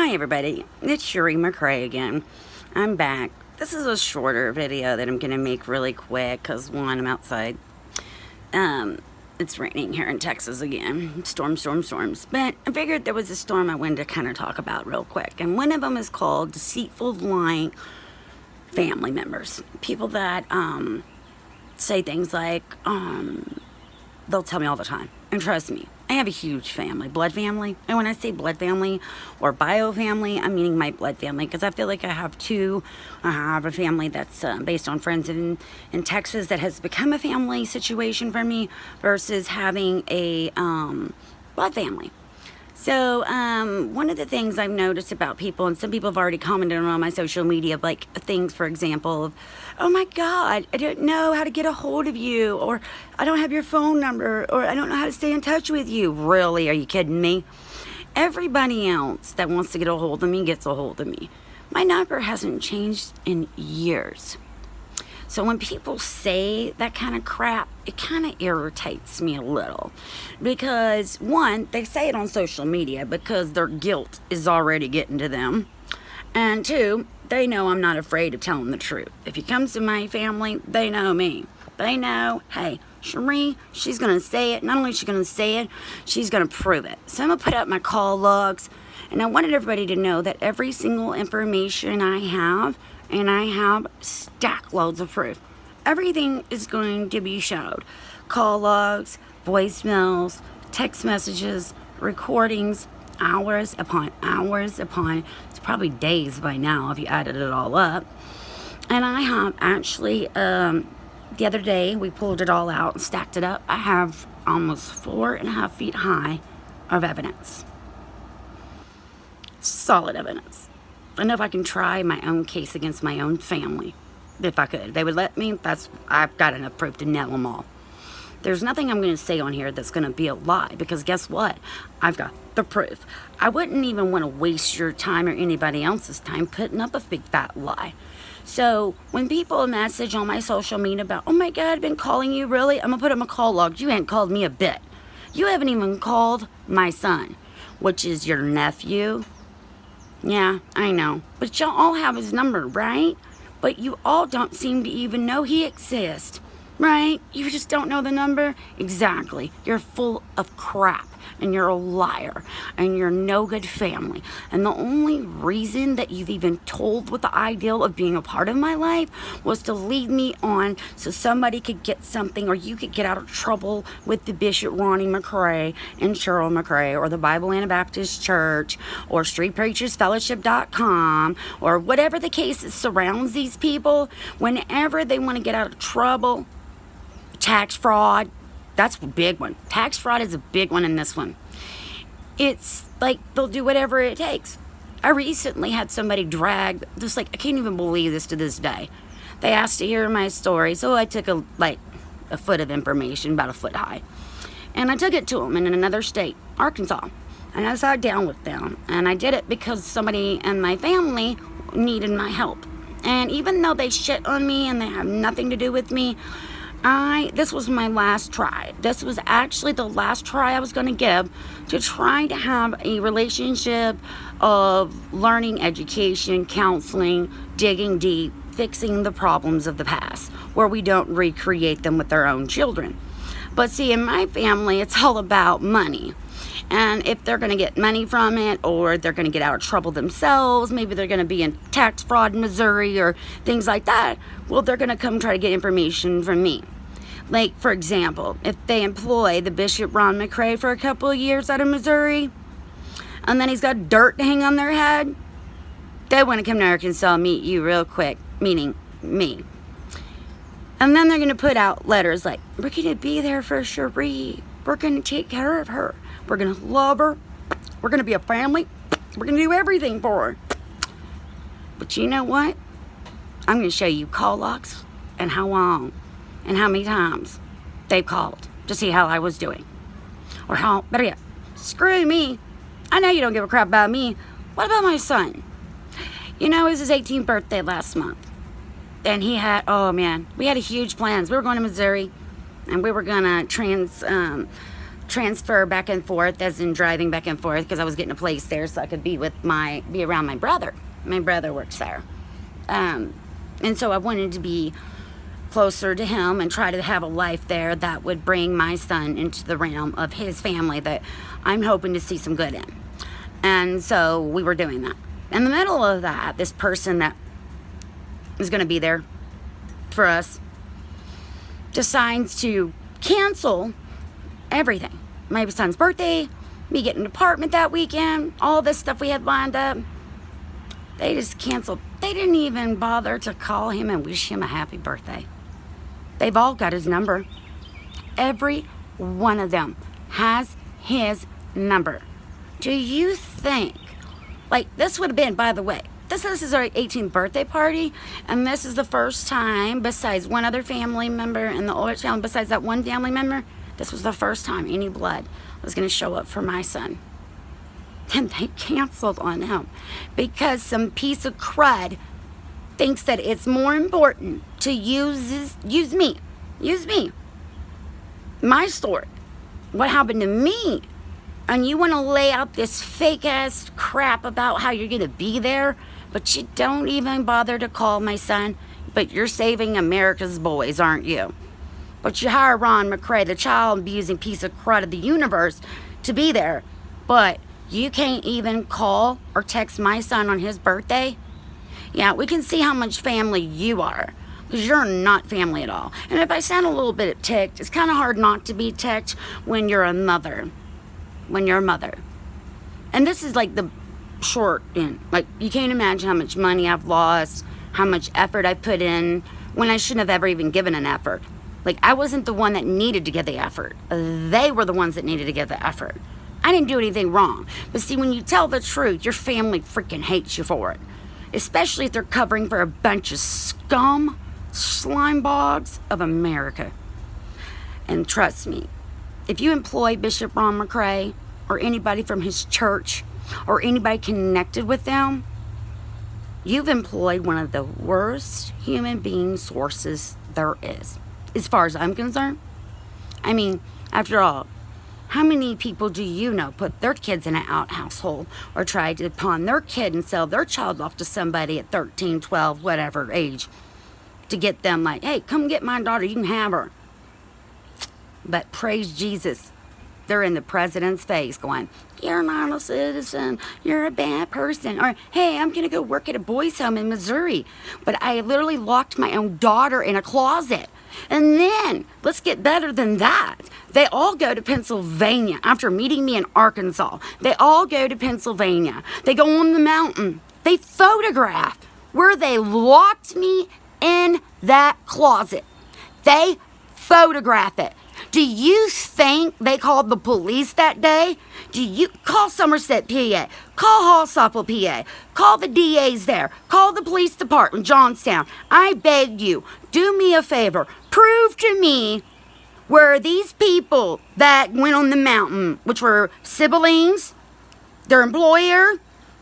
Hi everybody, it's Sheree McCrae again. I'm back. This is a shorter video that I'm going to make really quick because one, I'm outside. It's raining here in Texas again. Storms. But I figured there was a storm I wanted to kind of talk about real quick. And one of them is called deceitful, lying family members. People that say things like, they'll tell me all the time. And trust me, I have a huge family, blood family. And when I say blood family or bio family, I'm meaning my blood family because I feel like I have two. I have a family that's based on friends in Texas that has become a family situation for me versus having a blood family. So one of the things I've noticed about people, and some people have already commented on my social media, like things, for example, of, oh my God, I don't know how to get a hold of you, or I don't have your phone number, or I don't know how to stay in touch with you. Really? Are you kidding me? Everybody else that wants to get a hold of me gets a hold of me. My number hasn't changed in years. So when people say that kind of crap, it kind of irritates me a little. Because, one, they say it on social media because their guilt is already getting to them. And two, they know I'm not afraid of telling the truth. If it comes to my family, they know me. They know, hey, Sheree, she's going to say it. Not only is she going to say it, she's going to prove it. So I'm going to put up my call logs. And I wanted everybody to know that every single information I have, and I have stack loads of proof. Everything is going to be showed. Call logs, voicemails, text messages, recordings, hours upon, it's probably days by now if you added it all up. And I have actually, the other day, we pulled it all out and stacked it up. I have almost 4.5 feet high of evidence. Solid evidence. I know if I can try my own case against my own family, if I could. They would let me. I've got enough proof to nail them all. There's nothing I'm going to say on here that's going to be a lie, because guess what? I've got the proof. I wouldn't even want to waste your time or anybody else's time putting up a big fat lie. So when people message on my social media about, oh my God, I've been calling you, really? I'm going to put up my call logs. You ain't called me a bit. You haven't even called my son, which is your nephew. Yeah, I know. But y'all all have his number, right? But you all don't seem to even know he exists, right? You just don't know the number? Exactly. You're full of crap, and you're a liar, and you're no good family. And the only reason that you've even told with the ideal of being a part of my life was to lead me on so somebody could get something, or you could get out of trouble with the Bishop Ronnie McCrae and Cheryl McCrae, or the Bible Anabaptist Church, or StreetPreachersFellowship.com, or whatever the case that surrounds these people. Whenever they want to get out of trouble, tax fraud, that's a big one. Tax fraud is a big one in this one. It's like they'll do whatever it takes. I recently had somebody drag, just like, I can't even believe this to this day. They asked to hear my story, so I took a foot of information, about a foot high. And I took it to them in another state, Arkansas. And I sat down with them. And I did it because somebody in my family needed my help. And even though they shit on me and they have nothing to do with me, this was my last try. This was actually the last try I was going to give to try to have a relationship of learning, education, counseling, digging deep, fixing the problems of the past, where we don't recreate them with our own children. But see, in my family, it's all about money. And if they're going to get money from it, or they're going to get out of trouble themselves, maybe they're going to be in tax fraud in Missouri or things like that, well, they're going to come try to get information from me. Like, for example, if they employ the Bishop Ron McCrae for a couple of years out of Missouri, and then he's got dirt to hang on their head, they want to come to Arkansas and meet you real quick, meaning me. And then they're going to put out letters like, we're going to be there for Sheree. We're going to take care of her. We're going to love her. We're going to be a family. We're going to do everything for her. But you know what? I'm going to show you call logs and how long and how many times they've called to see how I was doing. Or how, better yet, screw me. I know you don't give a crap about me. What about my son? You know, it was his 18th birthday last month. And he had, oh man, we had a huge plans. We were going to Missouri, and we were going to transfer back and forth, as in driving back and forth, because I was getting a place there so I could be around my brother. My brother works there. And so I wanted to be closer to him and try to have a life there that would bring my son into the realm of his family that I'm hoping to see some good in. And so we were doing that. In the middle of that, this person that is going to be there for us decides to cancel everything. My son's birthday, me getting an apartment that weekend, all this stuff we had lined up. They just canceled. They didn't even bother to call him and wish him a happy birthday. They've all got his number. Every one of them has his number. Do you think, like, this would have been, by the way, this is our 18th birthday party, and this is the first time, besides one other family member in the Ulrich family, besides that one family member, this was the first time any blood was going to show up for my son. And they canceled on him because some piece of crud thinks that it's more important to use me, my story, what happened to me, and you want to lay out this fake ass crap about how you're going to be there, but you don't even bother to call my son. But you're saving America's boys, aren't you? But you hire Ron McCray, the child abusing piece of crud of the universe, to be there, but you can't even call or text my son on his birthday? Yeah, we can see how much family you are, because you're not family at all. And if I sound a little bit ticked, it's kind of hard not to be ticked when you're a mother. When you're a mother. And this is like the short end. Like, you can't imagine how much money I've lost, how much effort I put in, when I shouldn't have ever even given an effort. Like, I wasn't the one that needed to give the effort. They were the ones that needed to give the effort. I didn't do anything wrong. But see, when you tell the truth, your family freaking hates you for it. Especially if they're covering for a bunch of scum, slime bogs of America. And trust me, if you employ Bishop Ron McCray or anybody from his church or anybody connected with them, you've employed one of the worst human being sources there is, as far as I'm concerned. I mean, after all, how many people do you know put their kids in an out household or try to pawn their kid and sell their child off to somebody at 13, 12, whatever age to get them like, hey, come get my daughter, you can have her. But praise Jesus, they're in the president's face going, you're not a citizen, you're a bad person. Or, hey, I'm going to go work at a boys' home in Missouri. But I literally locked my own daughter in a closet. And then, let's get better than that. They all go to Pennsylvania after meeting me in Arkansas. They all go to Pennsylvania. They go on the mountain. They photograph where they locked me in that closet. They photograph it. Do you think they called the police that day? Do you call Somerset, PA? Call Hallsopple, PA? Call the DAs there. Call the police department, Johnstown. I beg you, do me a favor. Prove to me where these people that went on the mountain, which were siblings, their employer,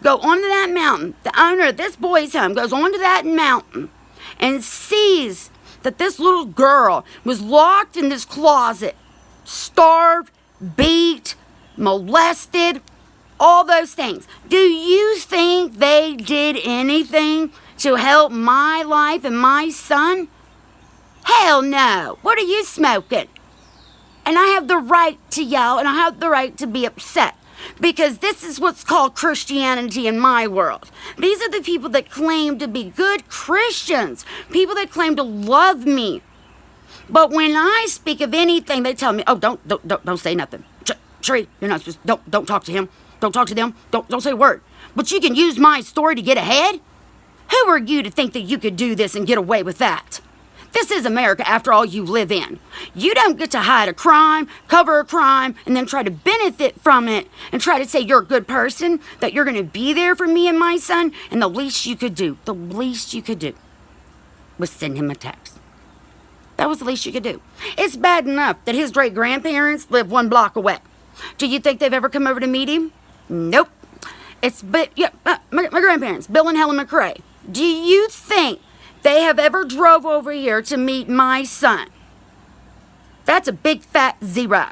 go onto that mountain. The owner of this boys' home goes onto that mountain and sees that this little girl was locked in this closet, starved, beat, molested, all those things. Do you think they did anything to help my life and my son? Hell no. What are you smoking? And I have the right to yell, and I have the right to be upset. Because this is what's called Christianity in my world. These are the people that claim to be good Christians. People that claim to love me. But when I speak of anything, they tell me, oh, don't say nothing. Sheree, you're not supposed to, don't talk to him. Don't talk to them. Don't say a word. But you can use my story to get ahead? Who are you to think that you could do this and get away with that? This is America, after all, you live in. You don't get to hide a crime, cover a crime, and then try to benefit from it and try to say you're a good person, that you're going to be there for me and my son, and the least you could do was send him a text. That was the least you could do. It's bad enough that his great-grandparents live 1 block away. Do you think they've ever come over to meet him? Nope. My grandparents, Bill and Helen McCray. Do you think they have ever drove over here to meet my son? That's a big fat zero.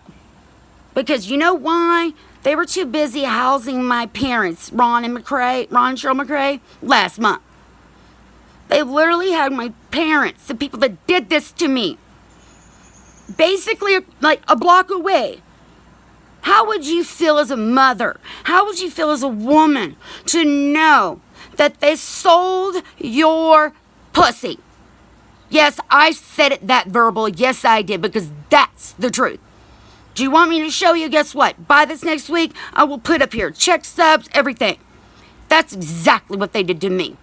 Because you know why? They were too busy housing my parents, Ron and Cheryl McCrae, last month. They literally had my parents, the people that did this to me, basically like a block away. How would you feel as a mother? How would you feel as a woman to know that they sold your pussy? Yes, I said it that verbal. Yes, I did, because that's the truth. Do you want me to show you? Guess what? By this next week, I will put up here check stubs, everything. That's exactly what they did to me.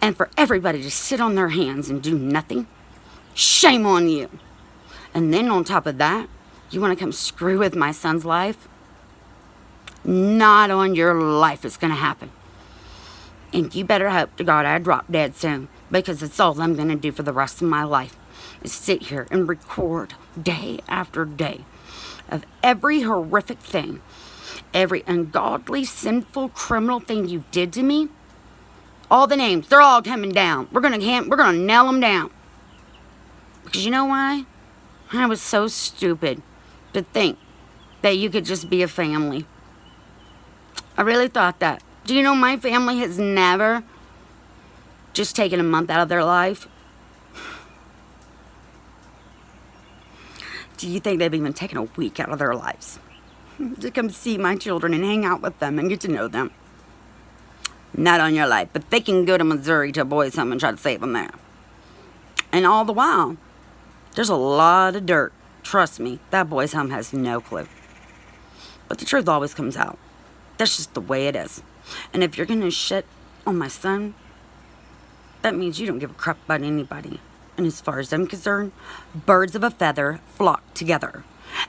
And for everybody to sit on their hands and do nothing, shame on you. And then on top of that, you want to come screw with my son's life? Not on your life it's going to happen. And you better hope to God I drop dead soon, because it's all I'm going to do for the rest of my life is sit here and record day after day of every horrific thing, every ungodly, sinful, criminal thing you did to me. All the names, they're all coming down. We're gonna nail them down. Because you know why? I was so stupid to think that you could just be a family. I really thought that. Do you know my family has never just taken a month out of their life? Do you think they've even taken a week out of their lives to come see my children and hang out with them and get to know them? Not on your life. But they can go to Missouri to a boys' home and try to save them there. And all the while, there's a lot of dirt. Trust me, that boys' home has no clue. But the truth always comes out. That's just the way it is. And if you're going to shit on my son, that means you don't give a crap about anybody. And as far as I'm concerned, birds of a feather flock together.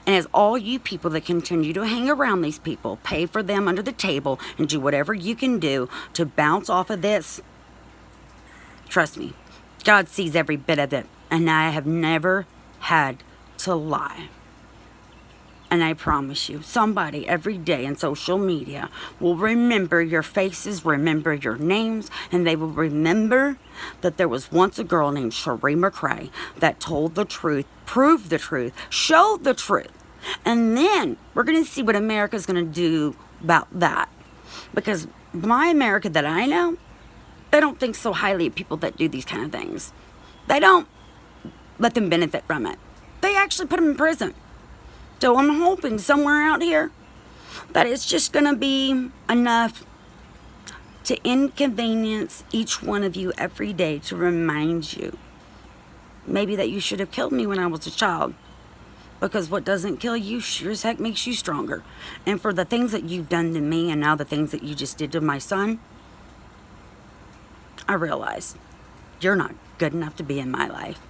And as all you people that continue to hang around these people, pay for them under the table, and do whatever you can do to bounce off of this, trust me, God sees every bit of it. And I have never had to lie. And I promise you, somebody every day in social media will remember your faces, remember your names, and they will remember that there was once a girl named Cherie McCrae that told the truth, proved the truth, showed the truth. And then we're going to see what America's going to do about that. Because my America that I know, they don't think so highly of people that do these kind of things. They don't let them benefit from it. They actually put them in prison. So I'm hoping somewhere out here that it's just going to be enough to inconvenience each one of you every day to remind you maybe that you should have killed me when I was a child. Because what doesn't kill you sure as heck makes you stronger. And for the things that you've done to me and now the things that you just did to my son, I realize you're not good enough to be in my life.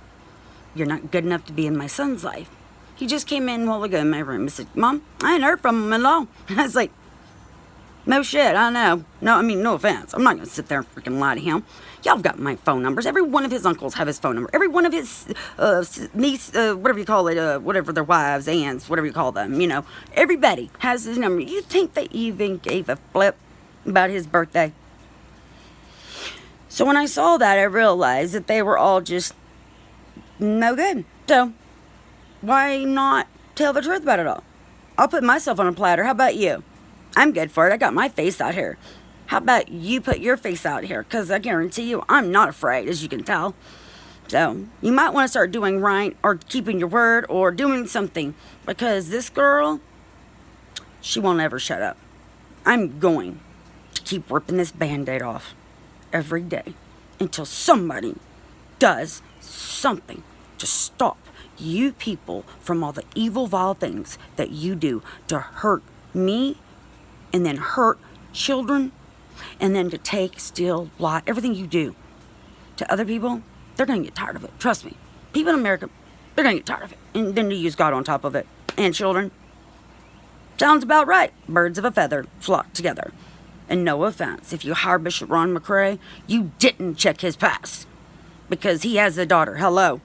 You're not good enough to be in my son's life. He just came in a while ago in my room and said, Mom, I ain't heard from him at all. And I was like, no shit, I know. No offense. I'm not going to sit there and freaking lie to him. Y'all have got my phone numbers. Every one of his uncles have his phone number. Every one of his niece, whatever you call it, whatever their wives, aunts, whatever you call them, everybody has his number. You think they even gave a flip about his birthday? So when I saw that, I realized that they were all just no good. So why not tell the truth about it all? I'll put myself on a platter. How about you? I'm good for it. I got my face out here. How about you put your face out here? Because I guarantee you, I'm not afraid, as you can tell. So you might want to start doing right or keeping your word or doing something. Because this girl, she won't ever shut up. I'm going to keep ripping this Band-Aid off every day until somebody does something to stop you people from all the evil, vile things that you do to hurt me and then hurt children and then to take, steal, lie, everything you do to other people. They're going to get tired of it. Trust me. People in America, they're going to get tired of it. And then to use God on top of it. And children. Sounds about right. Birds of a feather flock together. And no offense, if you hire Bishop Ron McCrae, you didn't check his past. Because he has a daughter. Hello.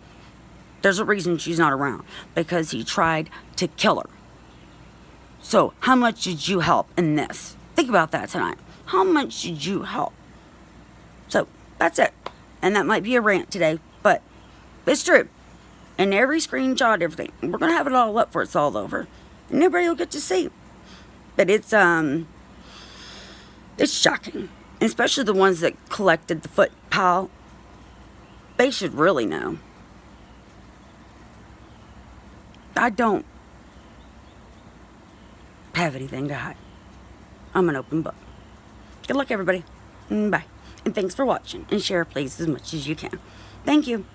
There's a reason she's not around. Because he tried to kill her. So, how much did you help in this? Think about that tonight. How much did you help? So, that's it. And that might be a rant today, but it's true. and every screenshot, everything. We're going to have it all up before it's all over. And nobody will get to see. But it's shocking. Especially the ones that collected the foot pile. They should really know. I don't have anything to hide. I'm an open book. Good luck, everybody. Bye. And thanks for watching. And share, please, as much as you can. Thank you.